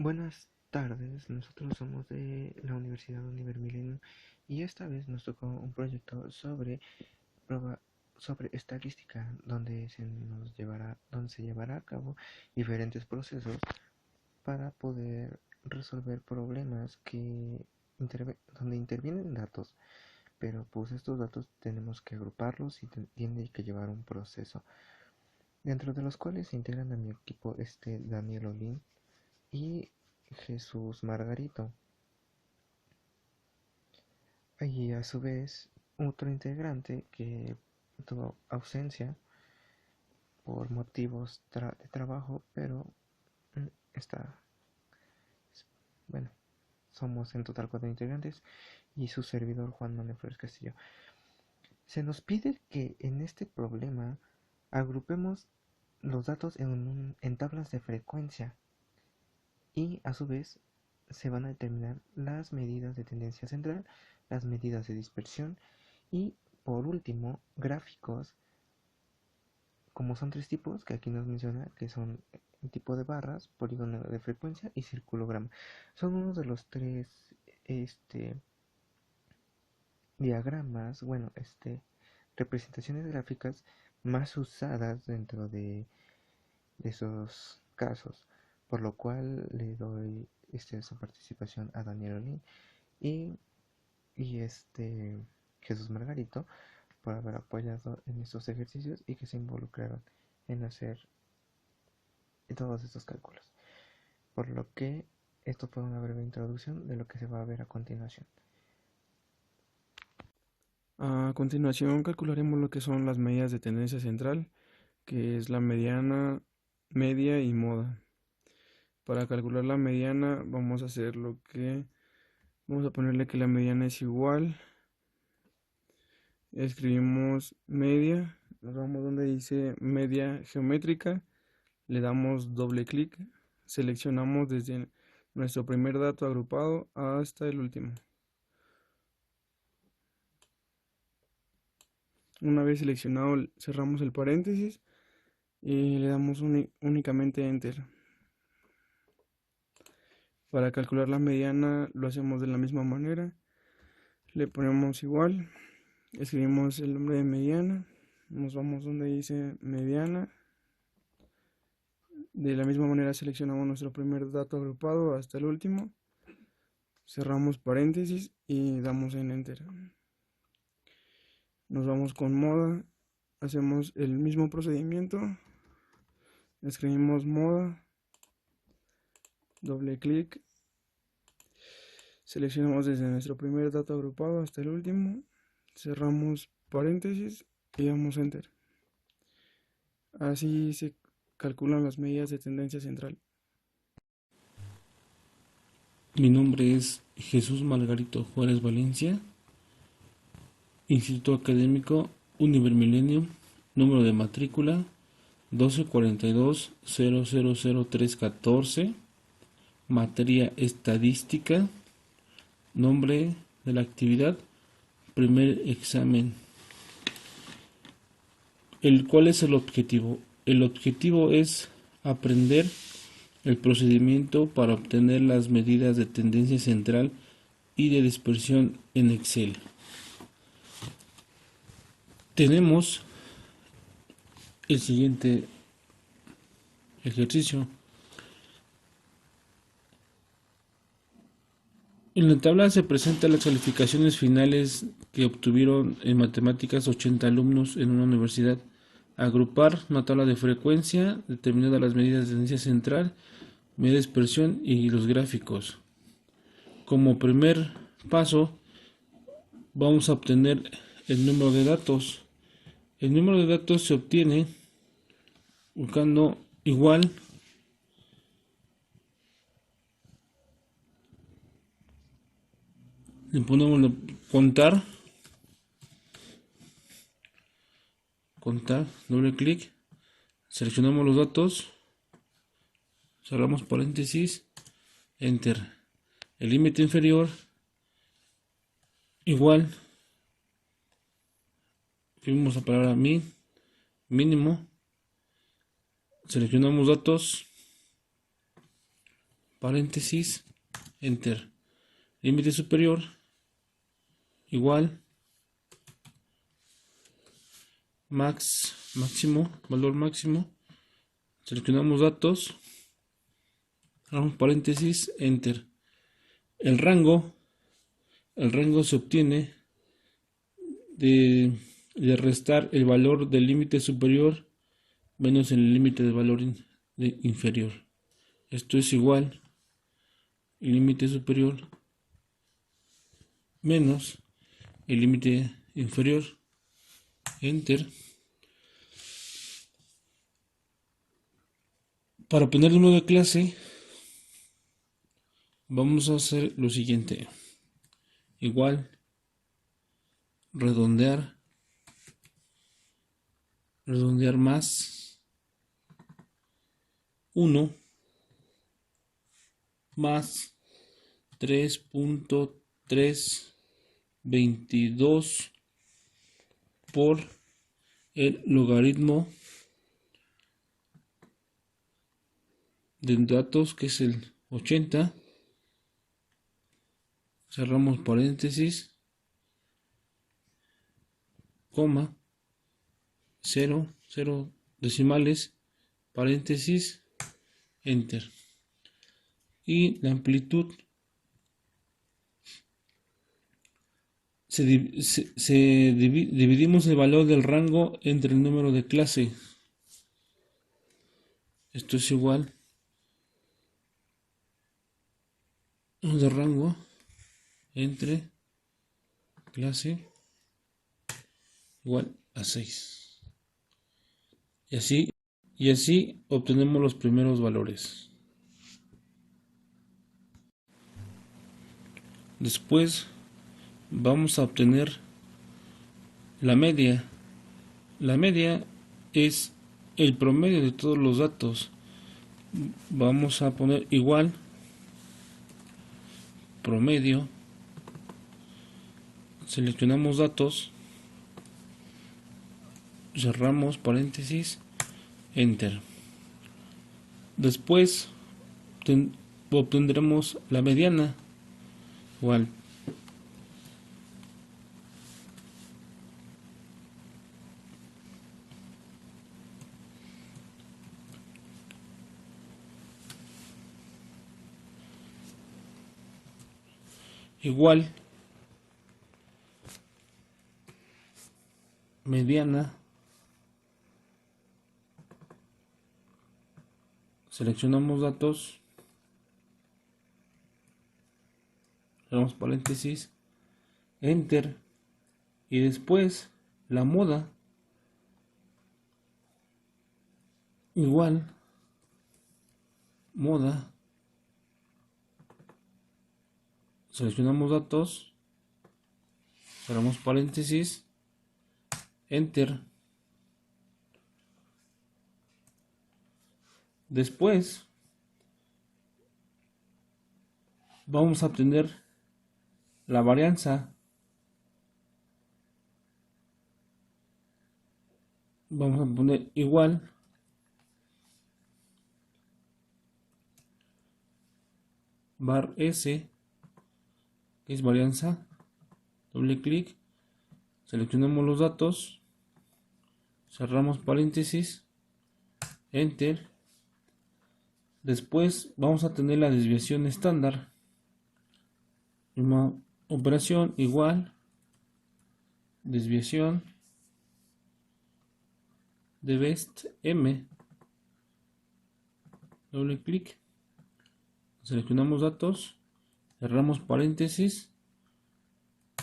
Buenas tardes, nosotros somos de la Universidad Univer Millennium y esta vez nos tocó un proyecto proba- sobre estadística donde se llevará a cabo diferentes procesos para poder resolver problemas donde intervienen datos, pero pues estos datos tenemos que agruparlos y tiene que llevar un proceso, dentro de los cuales se integran a mi equipo Daniel Olin y Jesús Margarito. Y a su vez, otro integrante que tuvo ausencia por motivos de trabajo, pero está, bueno, somos en total 4 integrantes y su servidor Juan Manuel Flores Castillo. Se nos pide que en este problema agrupemos los datos en tablas de frecuencia y a su vez se van a determinar las medidas de tendencia central, las medidas de dispersión y por último gráficos, como son 3 tipos que aquí nos menciona, que son el tipo de barras, polígono de frecuencia y circulograma. Son uno de los tres este, diagramas, bueno, representaciones gráficas más usadas dentro de esos casos, por lo cual le doy esa participación a Daniel Olin y, y Jesús Margarito por haber apoyado en estos ejercicios y que se involucraron en hacer todos estos cálculos. Por lo que esto fue una breve introducción de lo que se va a ver a continuación. A continuación calcularemos lo que son las medidas de tendencia central, que es la mediana, media y moda. Para calcular la mediana vamos a hacer vamos a ponerle que la mediana es igual, escribimos media, nos vamos donde dice media geométrica, le damos doble clic, seleccionamos desde nuestro primer dato agrupado hasta el último. Una vez seleccionado cerramos el paréntesis y le damos únicamente enter. Para calcular la mediana lo hacemos de la misma manera. Le ponemos igual, escribimos el nombre de mediana, nos vamos donde dice mediana. De la misma manera seleccionamos nuestro primer dato agrupado hasta el último. Cerramos paréntesis y damos en enter. Nos vamos con moda, hacemos el mismo procedimiento. Escribimos moda, doble clic, seleccionamos desde nuestro primer dato agrupado hasta el último, cerramos paréntesis y damos enter. Así se calculan las medidas de tendencia central. Mi nombre es Jesús Margarito Juárez Valencia, Instituto Académico Univer Millennium, número de matrícula 1242-000314, materia estadística, nombre de la actividad, primer examen. ¿Cuál es el objetivo? El objetivo es aprender el procedimiento para obtener las medidas de tendencia central y de dispersión en Excel. Tenemos el siguiente ejercicio. En la tabla se presentan las calificaciones finales que obtuvieron en matemáticas 80 alumnos en una universidad. Agrupar una tabla de frecuencia, determinada las medidas de tendencia central, media de dispersión y los gráficos. Como primer paso, vamos a obtener el número de datos. El número de datos se obtiene buscando igual le ponemos contar, doble clic, seleccionamos los datos, cerramos paréntesis, enter. El límite inferior igual, escribimos la palabra mínimo, seleccionamos datos, paréntesis, enter. Límite superior igual máximo, valor máximo. Seleccionamos datos, cerramos paréntesis, enter. El rango se obtiene de restar el valor del límite superior menos el límite del valor inferior. Esto es igual el límite superior menos el límite inferior, enter. Para obtener el número de clase vamos a hacer lo siguiente: igual redondear más 1 más 3.322 por el logaritmo de datos, que es el 80. Cerramos paréntesis, coma, 0 decimales, paréntesis, enter. Y la amplitud dividimos el valor del rango entre el número de clase. Esto es igual de rango entre clase igual a 6. Y así obtenemos los primeros valores. Después vamos a obtener la media. La media es el promedio de todos los datos. Vamos a poner igual promedio, seleccionamos datos, cerramos paréntesis, enter. Después obtendremos la mediana, igual mediana, seleccionamos datos, cerramos paréntesis, enter. Y después la moda, igual moda, seleccionamos datos, cerramos paréntesis, enter. Después vamos a obtener la varianza. Vamos a poner igual var s, que es varianza, doble clic, seleccionamos los datos, cerramos paréntesis, enter. Después vamos a tener la desviación estándar, misma operación, igual desviación de best m, doble clic, seleccionamos datos, cerramos paréntesis,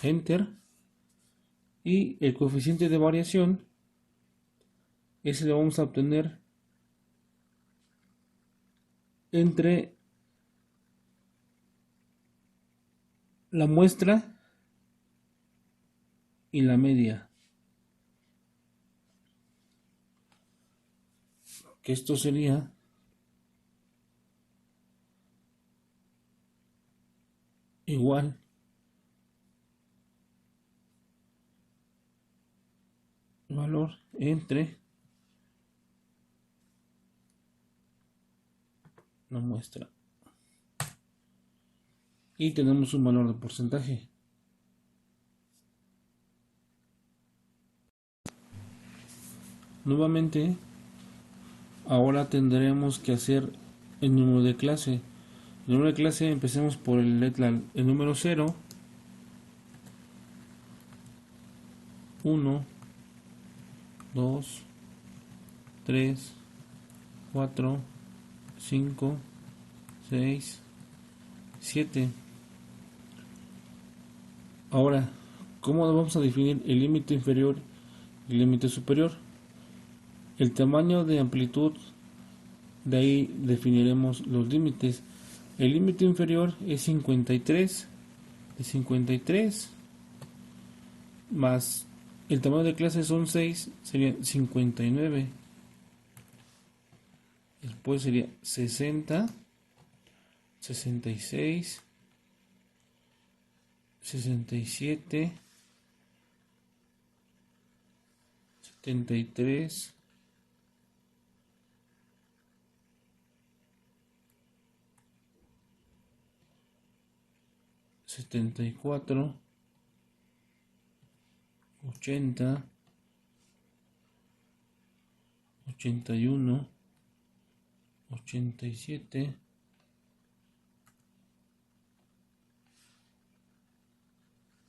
enter. Y el coeficiente de variación, ese lo vamos a obtener entre la muestra y la media, que esto sería igual valor entre la muestra y tenemos un valor de porcentaje. Nuevamente, ahora tendremos que hacer el número de clase. El número de clase, empecemos por el número 0, 1, 2, 3, 4, 5, 6, 7. Ahora, ¿cómo vamos a definir el límite inferior y el límite superior? El tamaño de amplitud, de ahí definiremos los límites. El límite inferior es 53, de 53, más el tamaño de clase son 6, sería 59. Después sería 60, 66, 67, 73, 74, 80, 81, 87,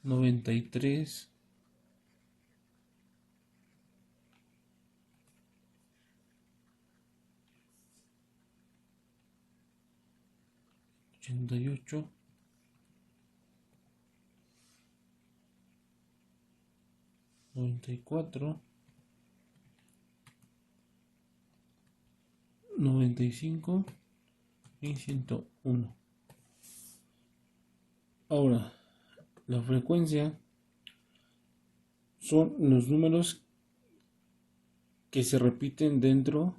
93, 88, 94, 95 y 101. Ahora, la frecuencia son los números que se repiten dentro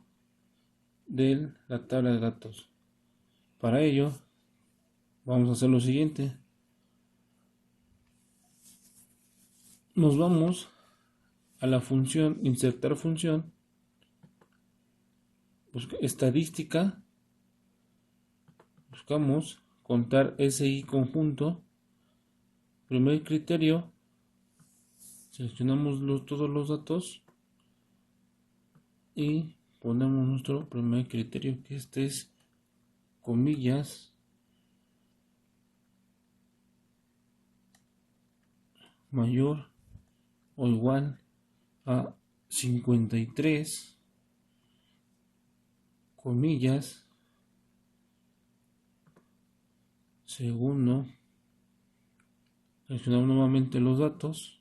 de la tabla de datos. Para ello, vamos a hacer lo siguiente. Nos vamos a la función, insertar función, estadística, buscamos contar SI conjunto, primer criterio, seleccionamos todos los datos y ponemos nuestro primer criterio, que este es comillas mayor o igual a 53, comillas, segundo, seleccionamos nuevamente los datos.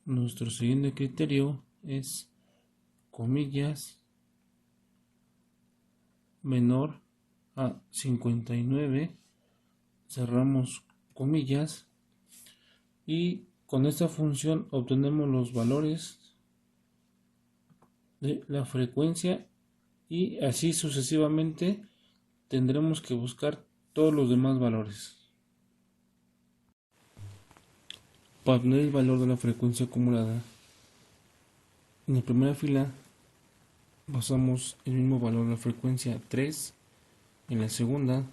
Nuestro siguiente criterio es comillas menor a 59, cerramos comillas, y con esta función obtenemos los valores de la frecuencia, y así sucesivamente tendremos que buscar todos los demás valores. Para obtener el valor de la frecuencia acumulada, en la primera fila pasamos el mismo valor de la frecuencia 3, en la segunda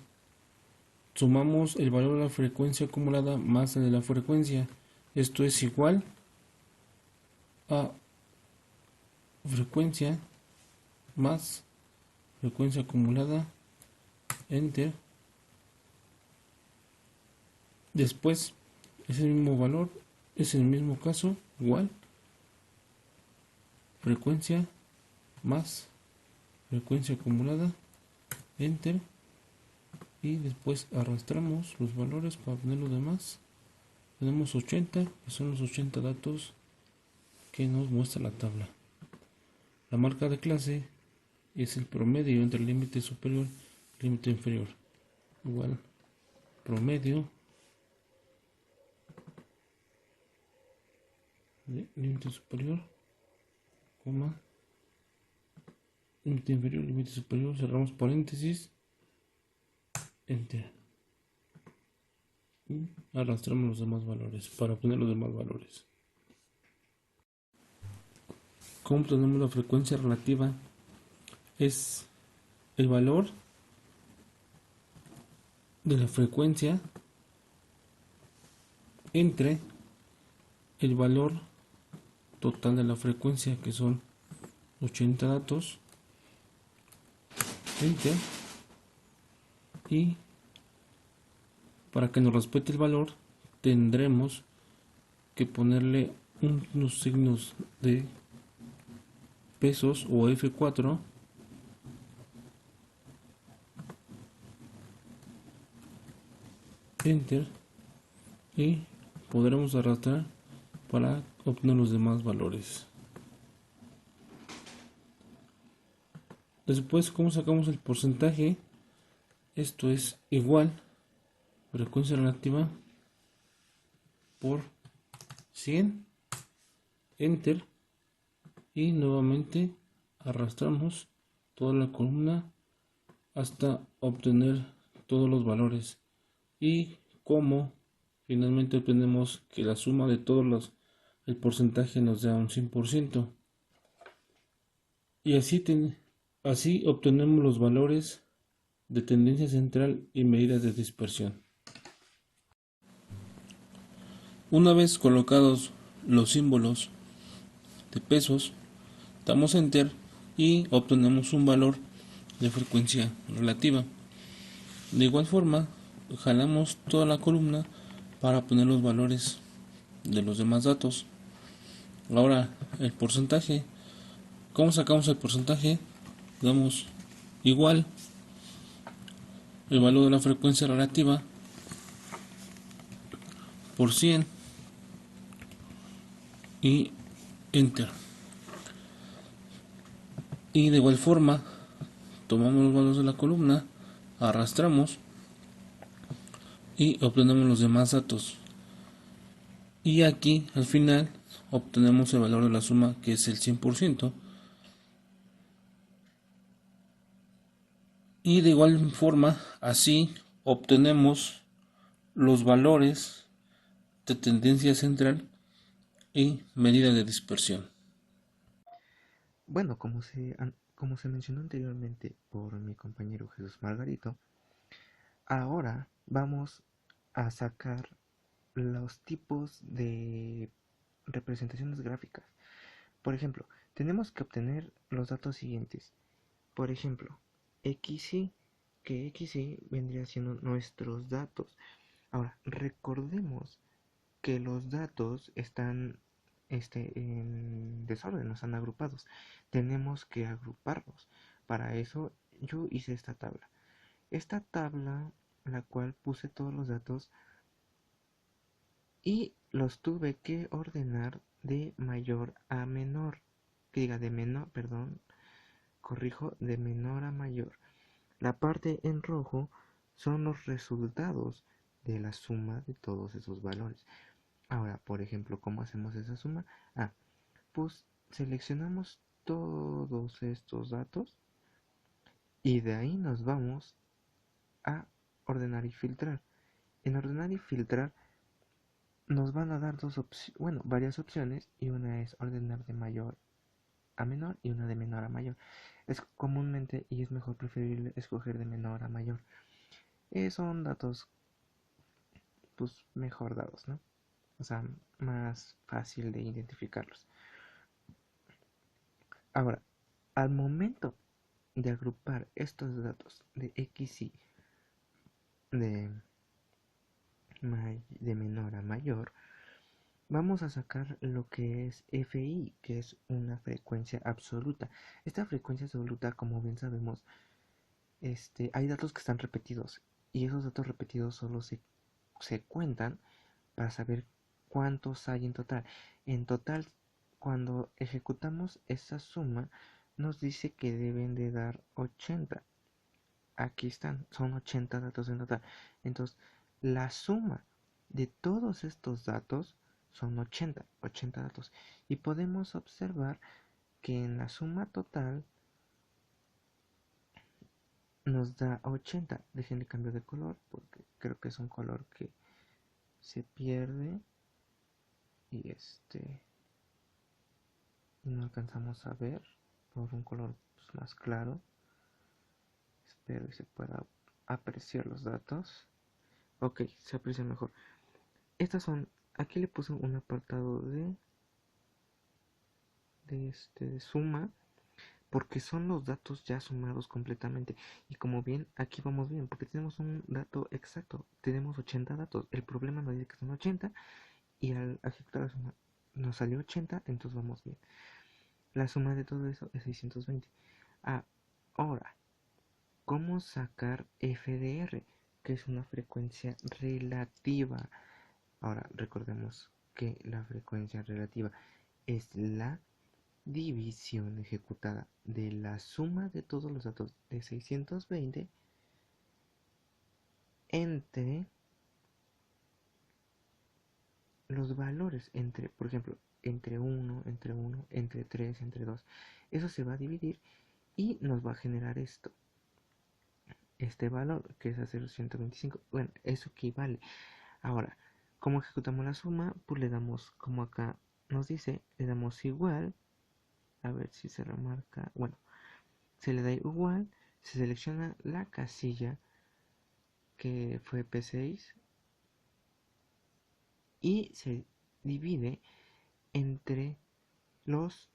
sumamos el valor de la frecuencia acumulada más el de la frecuencia. Esto es igual a frecuencia más frecuencia acumulada, enter. Después es el mismo valor, es el mismo caso, igual frecuencia más frecuencia acumulada, enter, y después arrastramos los valores para obtener los demás. Tenemos 80, que son los 80 datos que nos muestra la tabla. La marca de clase es el promedio entre el límite superior y el límite inferior. Igual, promedio de límite superior, coma, límite inferior, límite superior, cerramos paréntesis, enter. Y arrastramos los demás valores para obtener los demás valores. ¿Cómo obtenemos la frecuencia relativa? Es el valor de la frecuencia entre el valor total de la frecuencia, que son 80 datos, enter, y para que nos respete el valor tendremos que ponerle unos signos de pesos o F4, enter, y podremos arrastrar para obtener los demás valores. Después, ¿cómo sacamos el porcentaje? Esto es igual frecuencia relativa por 100, enter, y nuevamente arrastramos toda la columna hasta obtener todos los valores. Y como finalmente obtenemos que la suma de todos el porcentaje nos da un 100%, y así obtenemos los valores de tendencia central y medidas de dispersión. Una vez colocados los símbolos de pesos, damos enter y obtenemos un valor de frecuencia relativa. De igual forma, jalamos toda la columna para obtener los valores de los demás datos. Ahora, el porcentaje. ¿Cómo sacamos el porcentaje? Damos igual el valor de la frecuencia relativa por 100 y enter. Y de igual forma, tomamos los valores de la columna, arrastramos y obtenemos los demás datos. Y aquí al final obtenemos el valor de la suma, que es el 100%. Y de igual forma, así obtenemos los valores de tendencia central y medida de dispersión. Bueno, como se mencionó anteriormente por mi compañero Jesús Margarito, ahora vamos a sacar los tipos de representaciones gráficas. Por ejemplo, tenemos que obtener los datos siguientes. Por ejemplo, XY, que XY vendría siendo nuestros datos. Ahora, recordemos que los datos están en desorden, no están agrupados. Tenemos que agruparlos. Para eso yo hice esta tabla. Esta tabla, la cual puse todos los datos y los tuve que ordenar de mayor a menor. Que diga de menor, perdón, corrijo, de menor a mayor. La parte en rojo son los resultados de la suma de todos esos valores. Ahora, por ejemplo, ¿cómo hacemos esa suma? Pues seleccionamos todos estos datos y de ahí nos vamos a ordenar y filtrar. En ordenar y filtrar nos van a dar varias opciones, y una es ordenar de mayor a menor y una de menor a mayor. Es comúnmente y es mejor preferible escoger de menor a mayor. Son datos pues mejor dados, ¿no? O sea, más fácil de identificarlos. Ahora, al momento de agrupar estos datos de X y de, de menor a mayor, vamos a sacar lo que es FI, que es una frecuencia absoluta. Esta frecuencia absoluta, como bien sabemos, hay datos que están repetidos, y esos datos repetidos solo se cuentan para saber cuántos hay en total. En total, cuando ejecutamos esa suma, nos dice que deben de dar 80. Aquí están, son 80 datos en total. Entonces, la suma de todos estos datos son 80 datos. Y podemos observar que en la suma total nos da 80. Déjenle cambio de color porque creo que es un color que se pierde y no alcanzamos a ver por un color más claro. Espero que se pueda apreciar los datos. Ok, se aprecia mejor. Estas son, aquí le puse un apartado de suma, porque son los datos ya sumados completamente. Y como bien, aquí vamos bien, porque tenemos un dato exacto, tenemos 80 datos. El problema nos dice que son 80 y al ejecutar la suma nos salió 80, entonces vamos bien. La suma de todo eso es 620. Ahora, ¿cómo sacar FDR? Que es una frecuencia relativa. Ahora, recordemos que la frecuencia relativa es la división ejecutada de la suma de todos los datos de 620 entre los valores, entre, por ejemplo, entre 1, entre 1, entre 3, entre 2. Eso se va a dividir y nos va a generar este valor, que es a 0,125. Bueno, eso equivale. Ahora, ¿cómo ejecutamos la suma? Pues le damos, como acá nos dice, le damos igual. A ver si se remarca. Bueno, se le da igual, se selecciona la casilla que fue P6 y se divide entre los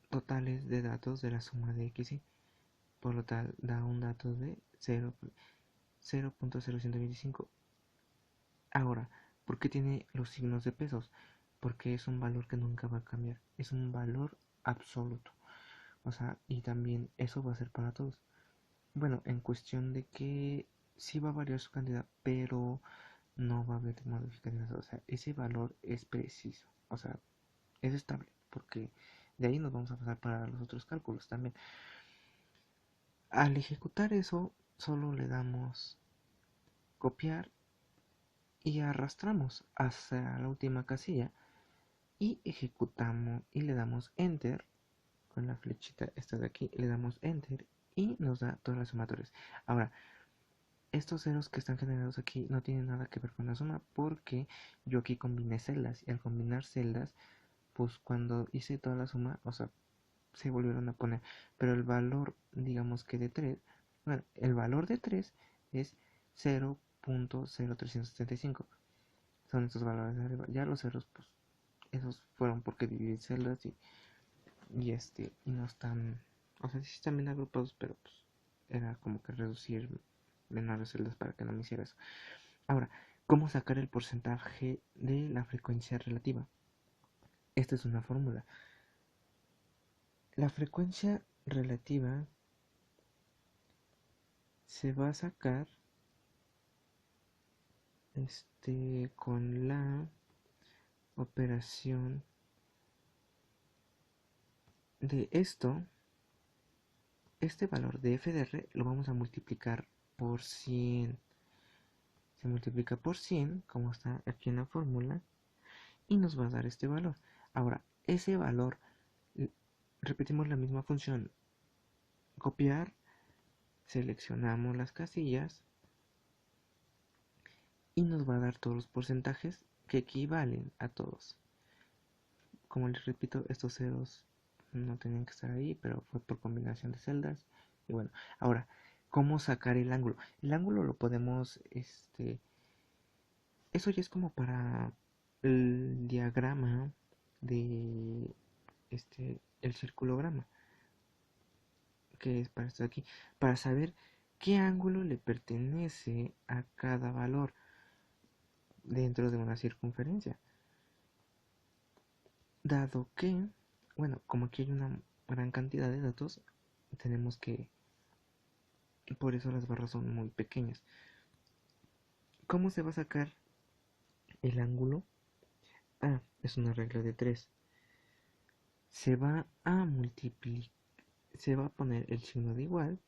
totales de datos de la suma de x y. Por lo tal, da un dato de 0.0125. Ahora, ¿por qué tiene los signos de pesos? Porque es un valor que nunca va a cambiar. Es un valor absoluto. O sea, y también eso va a ser para todos. Bueno, en cuestión de que sí va a variar su cantidad, pero no va a haber modificaciones. O sea, ese valor es preciso. O sea, es estable. Porque de ahí nos vamos a pasar para los otros cálculos también. Al ejecutar eso, solo le damos copiar y arrastramos hacia la última casilla y ejecutamos y le damos enter con la flechita esta de aquí, le damos enter y nos da todas las sumatorias. Ahora, estos ceros que están generados aquí no tienen nada que ver con la suma porque yo aquí combiné celdas y al combinar celdas, pues cuando hice toda la suma, o sea, se volvieron a poner, pero el valor, digamos que de 3, bueno, el valor de 3 es 0.0375. Son estos valores de arriba. Ya los ceros, pues, esos fueron porque dividí celdas y no están, o sea, sí están bien agrupados, pero pues era como que reducir menores celdas para que no me hiciera eso. Ahora, ¿cómo sacar el porcentaje de la frecuencia relativa? Esta es una fórmula. La frecuencia relativa se va a sacar con la operación de esto. Este valor de FDR lo vamos a multiplicar por 100. Se multiplica por 100, como está aquí en la fórmula, y nos va a dar este valor. Ahora, ese valor, repetimos la misma función, copiar, seleccionamos las casillas y nos va a dar todos los porcentajes que equivalen a todos. Como les repito, estos ceros no tenían que estar ahí, pero fue por combinación de celdas. Y bueno, ahora, ¿cómo sacar el ángulo? El ángulo lo podemos, eso ya es como para el diagrama de, el circulograma, que es para esto de aquí, para saber qué ángulo le pertenece a cada valor dentro de una circunferencia. Dado que, bueno, como aquí hay una gran cantidad de datos, tenemos que, por eso las barras son muy pequeñas. ¿Cómo se va a sacar el ángulo? Es una regla de 3. Se va a multiplicar, se va a poner el signo de igual,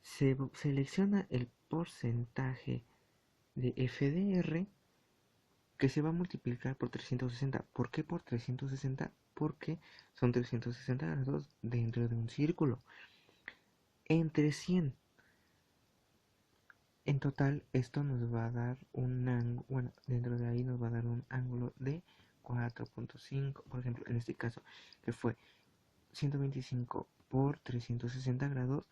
se selecciona el porcentaje de FDR que se va a multiplicar por 360. ¿Por qué por 360? Porque son 360 grados dentro de un círculo. Entre 100. En total, esto nos va a dar un ángulo, bueno, dentro de ahí nos va a dar un ángulo de 4.5, por ejemplo, en este caso, que fue 125 por 360 grados,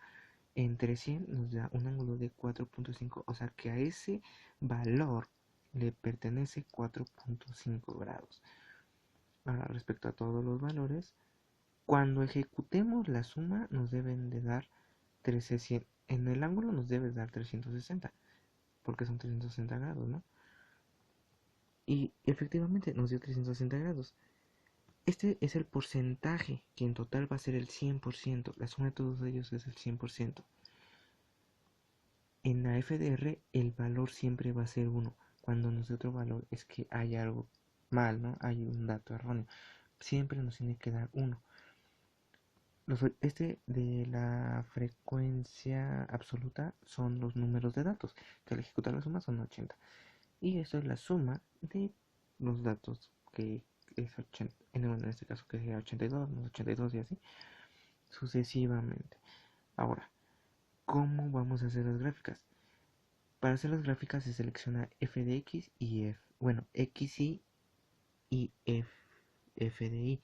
entre 100 nos da un ángulo de 4.5, o sea que a ese valor le pertenece 4.5 grados. Ahora, respecto a todos los valores, cuando ejecutemos la suma nos deben de dar 1300, en el ángulo nos debe dar 360, porque son 360 grados, ¿no? Y efectivamente nos dio 360 grados. Este es el porcentaje, que en total va a ser el 100%. La suma de todos ellos es el 100%. En la FDR el valor siempre va a ser 1. Cuando nos dé otro valor es que hay algo mal, ¿no? Hay un dato erróneo. Siempre nos tiene que dar 1. Este de la frecuencia absoluta son los números de datos, que al ejecutar la suma son 80. Y esto es la suma de los datos, que es 80, en este caso que sería 82, 82 y así sucesivamente. Ahora, ¿cómo vamos a hacer las gráficas? Para hacer las gráficas se selecciona f de x y f, bueno, xy y f de y.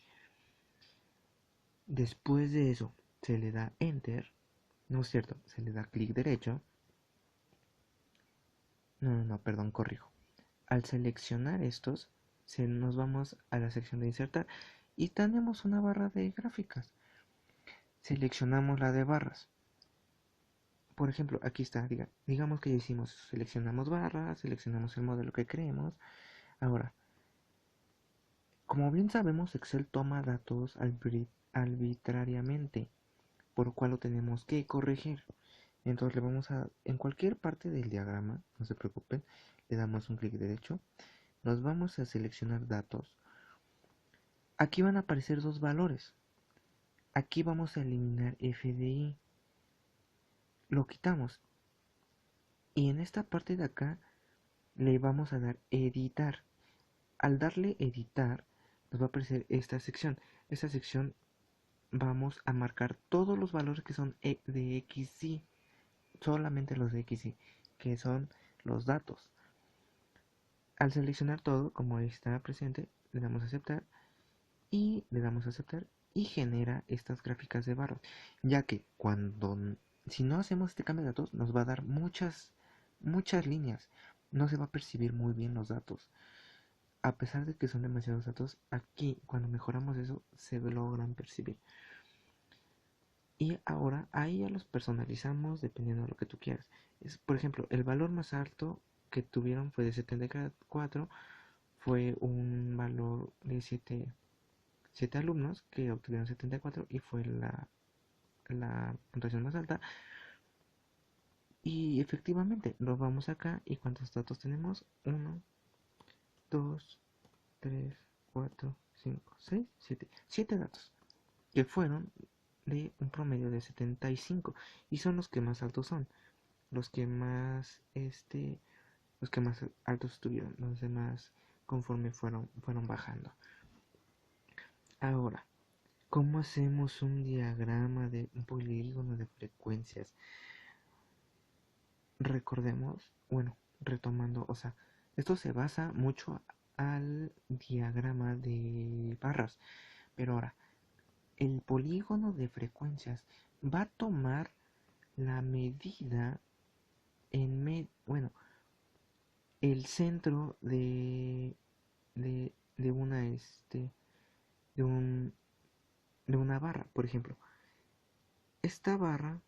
Después de eso se le da enter, no es cierto, se le da clic derecho. No, perdón, corrijo. Al seleccionar estos, nos vamos a la sección de insertar y tenemos una barra de gráficas. Seleccionamos la de barras. Por ejemplo, aquí está, digamos que ya hicimos, seleccionamos barras, seleccionamos el modelo que queremos. Ahora, como bien sabemos, Excel toma datos arbitrariamente, por lo cual lo tenemos que corregir. Entonces le vamos a, en cualquier parte del diagrama, no se preocupen, le damos un clic derecho, nos vamos a seleccionar datos. Aquí van a aparecer dos valores. Aquí vamos a eliminar f de y, lo quitamos, y en esta parte de acá le vamos a dar editar. Al darle editar nos va a aparecer esta sección. Esta sección vamos a marcar todos los valores que son de x y, solamente los de x y, que son los datos. Al seleccionar todo, como está presente, le damos a aceptar y le damos a aceptar y genera estas gráficas de barras, ya que si no hacemos este cambio de datos nos va a dar muchas líneas, no se va a percibir muy bien los datos. A pesar de que son demasiados datos, aquí cuando mejoramos eso se logran percibir. Y ahora ahí ya los personalizamos dependiendo de lo que tú quieras. Por ejemplo, el valor más alto que tuvieron fue de 74, fue un valor de 7 alumnos que obtuvieron 74 y fue la puntuación más alta. Y efectivamente, nos vamos acá y ¿cuántos datos tenemos? 1, 2, 3, 4, 5, 6, 7. 7 datos que fueron de un promedio de 75 y son los que más altos son. Los que más altos estuvieron, los demás conforme fueron bajando. Ahora, ¿cómo hacemos un diagrama de un polígono de frecuencias? Recordemos, bueno, retomando, o sea, esto se basa mucho al diagrama de barras, pero ahora, el polígono de frecuencias va a tomar la medida bueno, el centro de una, de un, de una barra, por ejemplo. Esta barra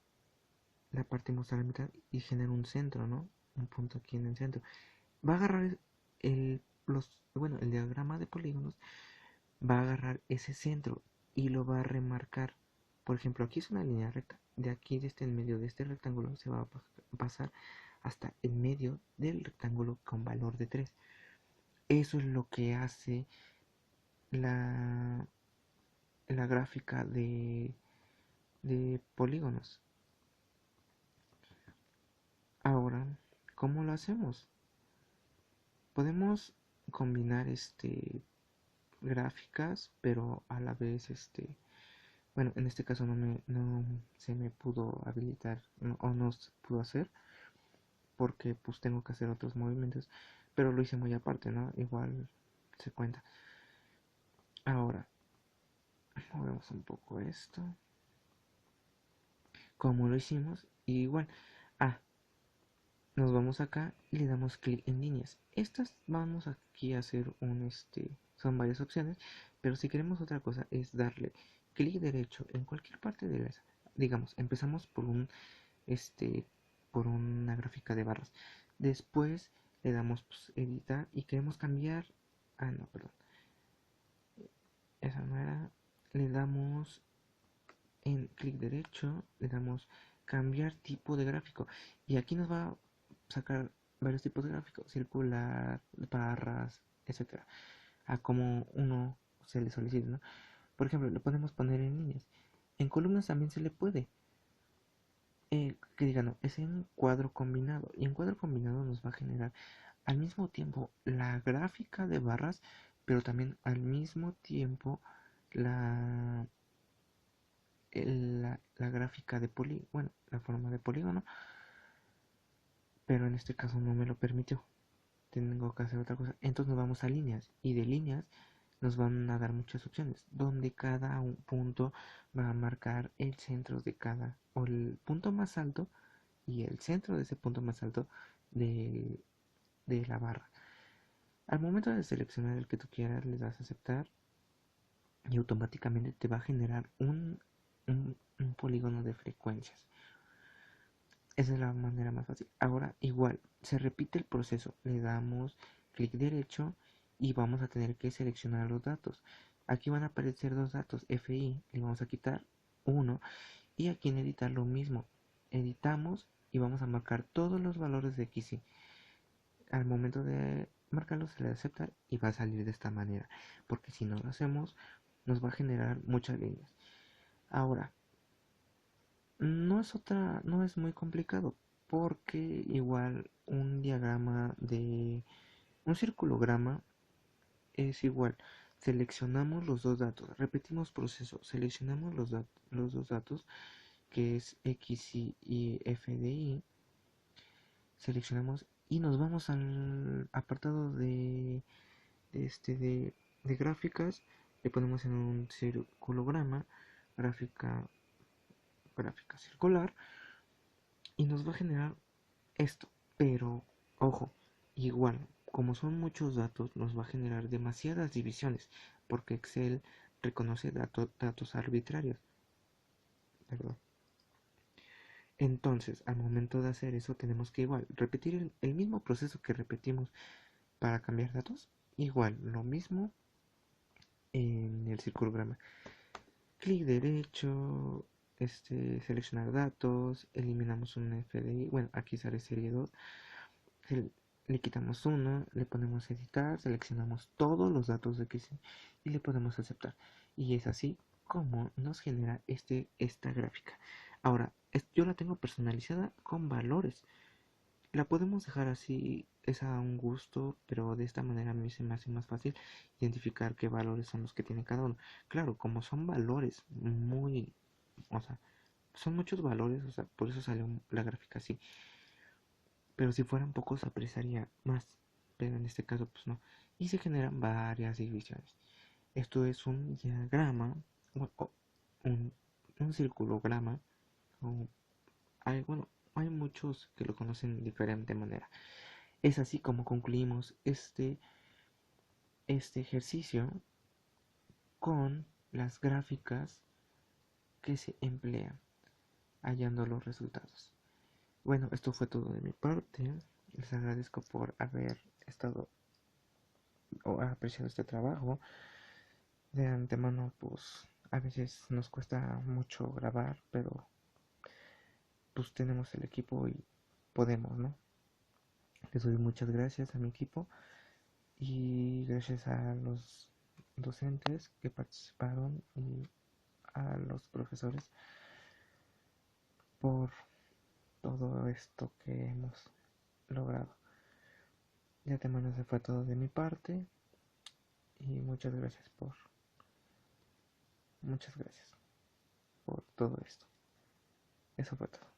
la partimos a la mitad y genera un centro, ¿no? Un punto aquí en el centro. Va a agarrar el diagrama de polígonos, va a agarrar ese centro y lo va a remarcar. Por ejemplo, aquí es una línea recta. De aquí, desde el medio de este rectángulo, se va a pasar hasta el medio del rectángulo con valor de 3. Eso es lo que hace la gráfica de polígonos. Ahora, ¿cómo lo hacemos? Podemos combinar gráficas, pero a la vez bueno, en este caso no se me pudo habilitar o no se pudo hacer porque pues tengo que hacer otros movimientos, pero lo hice muy aparte, ¿no? Igual se cuenta. Ahora, movemos un poco esto. Como lo hicimos, Y igual, ah, nos vamos acá y le damos clic en líneas. Estas vamos aquí a hacer son varias opciones, pero si queremos otra cosa es darle clic derecho en cualquier parte de las, digamos, empezamos este, por una gráfica de barras. Después le damos pues, editar y queremos cambiar, no, perdón, esa no era, le damos en clic derecho, le damos cambiar tipo de gráfico y aquí nos va a sacar varios tipos de gráficos, circular, barras, etcétera, a como uno se le solicite, ¿no? Por ejemplo, le podemos poner en líneas. En columnas también se le puede. Que diga, no, es en cuadro combinado. Y en cuadro combinado nos va a generar al mismo tiempo la gráfica de barras, pero también al mismo tiempo la, la gráfica de polígono, bueno, la forma de polígono, pero en este caso no me lo permitió. Tengo que hacer otra cosa. Entonces nos vamos a líneas y de líneas nos van a dar muchas opciones, donde cada un punto va a marcar el centro de cada, o el punto más alto y el centro de ese punto más alto de, de la barra. Al momento de seleccionar el que tú quieras, le das a aceptar y automáticamente te va a generar un polígono de frecuencias. Esa es la manera más fácil. Ahora igual, se repite el proceso. Le damos clic derecho y vamos a tener que seleccionar los datos. Aquí van a aparecer dos datos, FI, le vamos a quitar uno y aquí en editar lo mismo. Editamos y vamos a marcar todos los valores de XY. Al momento de marcarlo se le acepta y va a salir de esta manera. Porque si no lo hacemos, nos va a generar muchas líneas. Ahora, no es muy complicado, porque igual un diagrama de un circulograma es igual. Seleccionamos los dos datos, repetimos proceso, seleccionamos los dos datos, que es X y F de Y, seleccionamos y nos vamos al apartado de gráficas, le ponemos en un circulograma, gráfica, gráfica circular, y nos va a generar esto, pero ojo, igual, como son muchos datos, nos va a generar demasiadas divisiones, porque Excel reconoce datos arbitrarios, perdón. Entonces, al momento de hacer eso, tenemos que igual repetir el mismo proceso que repetimos para cambiar datos, igual, lo mismo en el circulograma. Clic derecho, seleccionar datos, eliminamos un FDI, bueno, aquí sale serie 2, le quitamos uno, le ponemos editar, seleccionamos todos los datos de XY y le podemos aceptar. Y es así como nos genera esta gráfica. Ahora, yo la tengo personalizada con valores. La podemos dejar así, es a un gusto, pero de esta manera a mí se me hace más fácil identificar qué valores son los que tiene cada uno. Claro, como son valores muy, o sea, son muchos valores, o sea, por eso sale la gráfica así. Pero si fueran pocos apreciaría más, pero en este caso pues no. Y se generan varias divisiones. Esto es un diagrama, o un, un circulograma, o bueno, hay muchos que lo conocen de diferente manera. Es así como concluimos este ejercicio con las gráficas que se emplean hallando los resultados. Bueno, esto fue todo de mi parte. Les agradezco por haber estado o apreciado este trabajo. De antemano, pues a veces nos cuesta mucho grabar, pero pues tenemos el equipo y podemos, ¿no? Les doy muchas gracias a mi equipo y gracias a los docentes que participaron y a los profesores por todo esto que hemos logrado. De antemano se fue todo de mi parte y muchas gracias por todo esto. Eso fue todo.